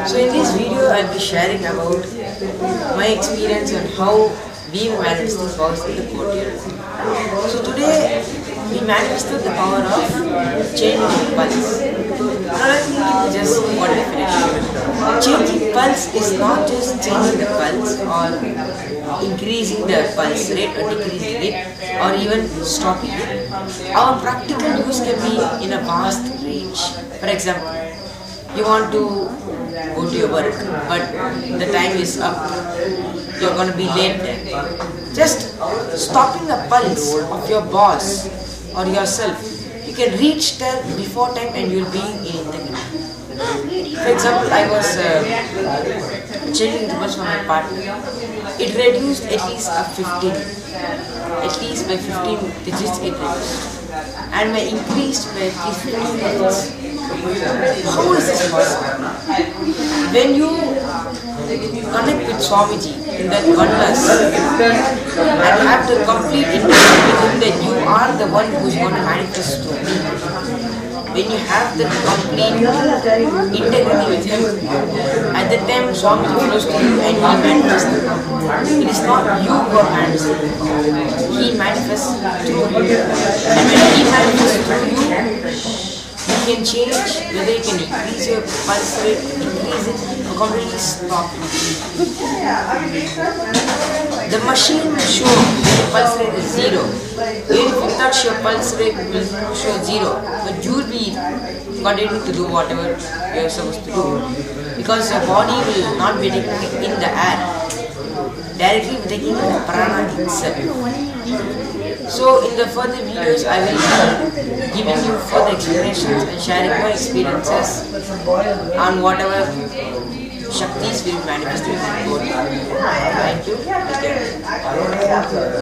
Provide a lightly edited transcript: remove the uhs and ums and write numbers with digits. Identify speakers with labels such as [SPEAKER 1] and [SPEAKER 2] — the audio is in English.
[SPEAKER 1] So in this video I'll be sharing about my experience on how we manifesting powers in the courtyard. So today we manifested the power of changing pulse. Now let me give you just one definition. Changing pulse is not just changing the pulse or increasing the pulse rate or decreasing it or even stopping it. Our practical use can be in a vast range. For example, you want to go to your work, but the time is up, you're going to be late then. Just stopping the pulse of your boss or yourself, you can reach there before time and you'll be in the. For example, I was changing the pulse for my partner. It reduced at least a 15. At least by 15 digits it reduced. And my increased by at least 15 digits. How is this possible? When you connect with Swamiji in that oneness and have the complete integrity with him that you are the one who is going to manifest through me. When you have the complete integrity with him, at the time Swamiji flows to you and he manifests. It is not you who are manifesting. He manifests through you. And when he manifests through you, you can change whether you can increase your pulse rate, decrease it, or completely stop it. The machine will show when your pulse rate is 0. Even if you touch your pulse rate will show 0, but you will be continuing to do whatever you are supposed to do. Because your body will not be taking in the air, directly taking in the prana itself. So in the further videos I will be giving you further explanations and sharing my experiences on whatever Shaktis will manifest in the body. Thank you.